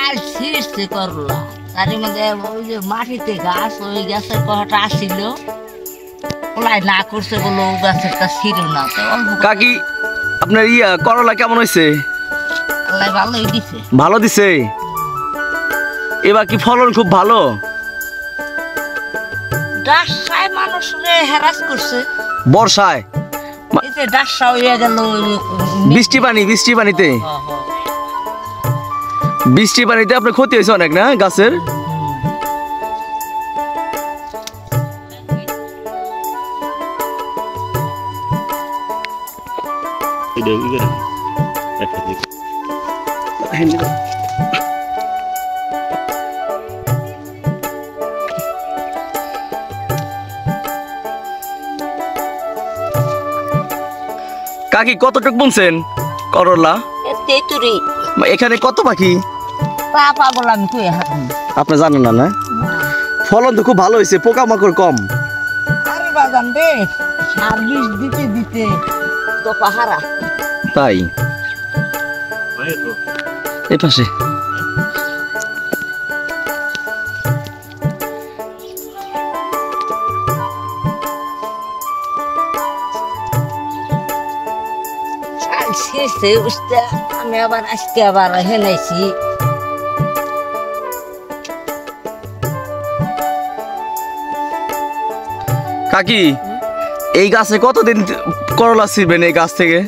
চাল ছিঁড়ছে করলা, তার মধ্যে ওই যে মাটিতে গাছ, ওই গাছের কটা আসছিল, ওলাই না করছে বলে ও গাছের তা ছিল না। তো কাকি আপনার করলা কেমন হয়েছে? আল্লাহ ভালোই দিছে। ভালো দিছে। এবার কি ফলন খুব ভালো? ডাসায় মানুষরে হেরাস করছে বর্ষায়, এই যে ডাসা হইয়া গেল বৃষ্টি পানিতে আপনার ক্ষতি হয়েছে অনেক না গাছের? কাকি কতটুক বুনছেন করলা? তেতুরি এখানে কত পাখি পাপা বলে আমি কই হাঁটুন আপনি জানেন না? না, ফলন তো খুব ভালো হয়েছে, পোকামাকড় কম। আরে বাজান রে, সার্ভিস দিতে দিতে তো পাহারা। তাই এই পাশে শেষে উঠতে আমি আবার আজকে আবার হেনাইছি। কাকি এই গাছে কতদিন করলা ছিড়বেন এই গাছ থেকে?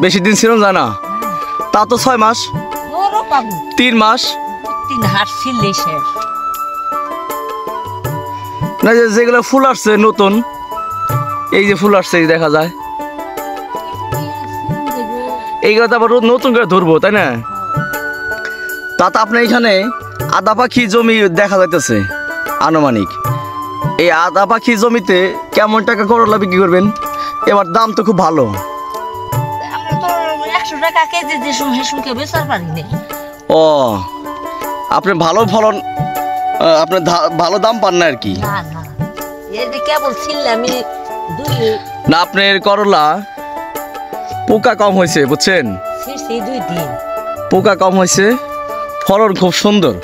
বেশি দিন ছিল জানা, তা তো 6 মাস 3 মাস 3 হাত ছিললেই শেষ। না, যেগুলো ফুল আসছে নতুন, এই যে ফুল আসছে দেখা যায়, এইগুলো তো আবার নতুন করে ধরবো তাই না? তাতে আপনার এখানে আদা পাখি জমি দেখা যাইতেছে আনুমানিক। এই আদা পাখি জমিতে কেমন টাকা করলা বিক্রি করবেন? এবার দাম তো খুব ভালো। আমরা তো 100 টাকা কেজি যে হেসুমকে বেচার পারি না। ও, আপনি ভালো ফলন, আপনার ভালো দাম পান না আর কি? না না, এই যে কেবল ছিললে আমি না, আপনার করলা পোকা কম হয়েছে বুঝছেন? 2 দিন পোকা কম হয়েছে, ফলন খুব সুন্দর,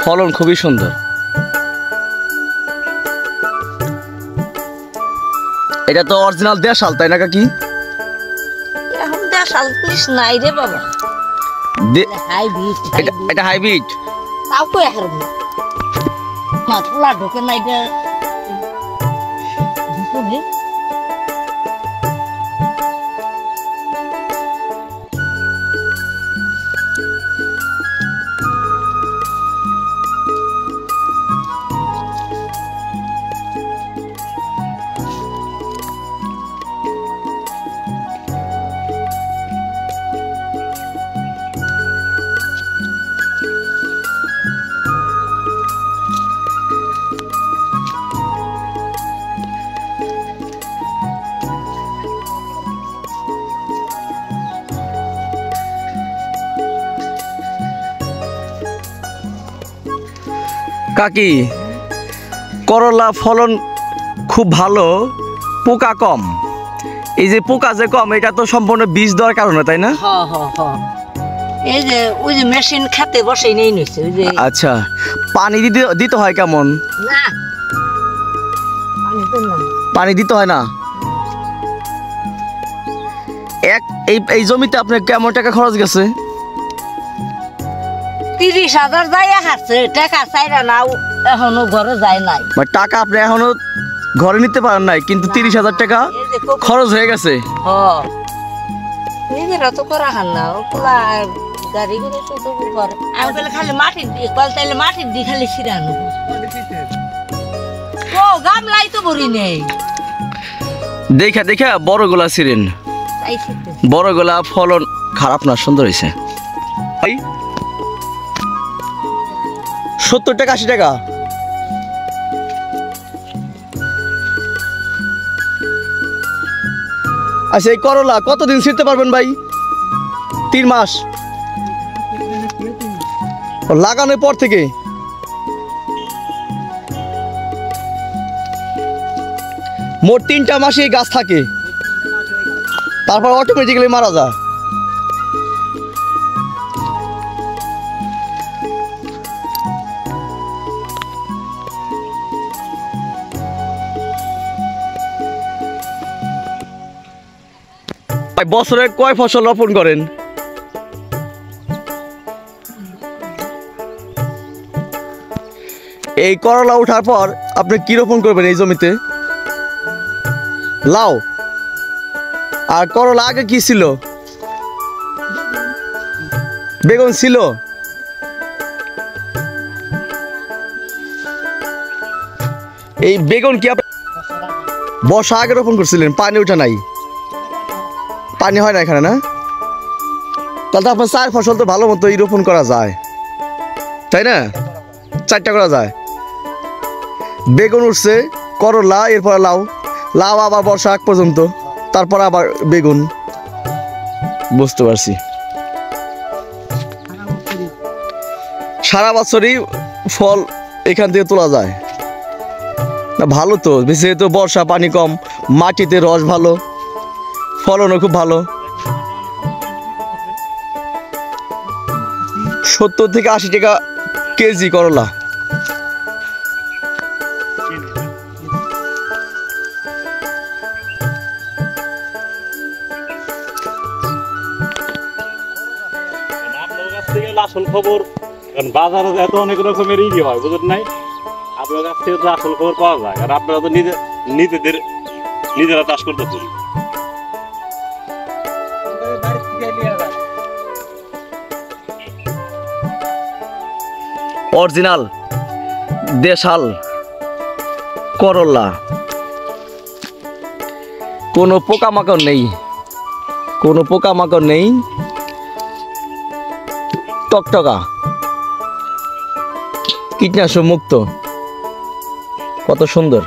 ফলন খুবই সুন্দর। এটা তো অরিজিনাল দেশাল তাই না কাকি? এখন দেশাল পুলিশ নাই রে বাবা, হাইব্রিড। এটা হাইব্রিড। তাও কই হারব না, মাছলা ঢোকে না এটা ঢুকবে। কাকি করলা ফলন খুব ভালো, পোকা কম। এই যে পোকা যে কম, এটা তো সম্পূর্ণ বীজ দেওয়ার কারণে তাই না? এই যে ওই যে মেশিন খেতে বসে নেই নিছে ওই যে। আচ্ছা, পানি দিতে হয় কেমন? না, পানি দিতে হয় না। এই জমিতে আপনার কেমন টাকা খরচ গেছে? 30,000 যাইয়া হারছে, টাকা চাইরা নাও এখনো ঘরে যায় নাই। টাকা আপনি এখনো ঘরে নিতে পারেন নাই, কিন্তু 30,000 টাকা খরচ হয়ে গেছে। নিজেরা তো করা হান না, ওগুলা গাড়ি করে তো করে। আমি বলে খালি মাটির দিয়ে কল, তাইলে মাটির দিয়ে খালি ছিড়ানো। ও গামলাই তো ভরি নেই। দেখা বড় গোলা ছিলেন, বড় গোলা ফলন খারাপ না, সুন্দর হয়েছে। 70 টাকা 80 টাকা। আচ্ছা, এই করলা কতদিন ছিঁড়তে পারবেন ভাই? 3 মাস লাগানোর পর থেকে। মোট 3টা মাসে গাছ থাকে, তারপর অটোমেটিক্যালি মারা যায়। ভাই বছরে কয় ফসল রোপণ করেন? এই করলা ওঠার পর আপনি কি রোপণ করবেন এই জমিতে? লাউ। আর করলা আগে কি ছিল? বেগুন ছিল। এই বেগুন কি আপনি বর্ষা আগে রোপণ করছিলেন? পানি ওঠা নাই, পানি হয় না এখানে, না? তাহলে তো আপনার 4 ফসল তো ভালো মতো রোপণ করা যায়, তাই না? 4টা করা যায়। বেগুন উঠছে, করলা, এরপর লাউ, লাউ আবার বর্ষা আগ পর্যন্ত, তারপর আবার বেগুন। বুঝতে পারছি। সারা বছরই ফল এখান থেকে তোলা যায় না? ভালো তো, বেশি তো বর্ষা, পানি কম, মাটিতে রস ভালো, ফলনও খুব ভালো। 70 থেকে 80 টাকা কেজি করলা। আসল খবর, কারণ বাজারে এত অনেক রকমের ই হয়, বুঝলেন নাই? আপনার কাছ থেকে তো আসল খবর পাওয়া যায়, আর আপনারা তো নিজেরা চাষ করতে পারি। অরিজিনাল দেশাল করলা, কোনো পোকামাকড় নেই, কোনো পোকামাকড় নেই, টকটকা, কীটনাশক মুক্ত। কত সুন্দর।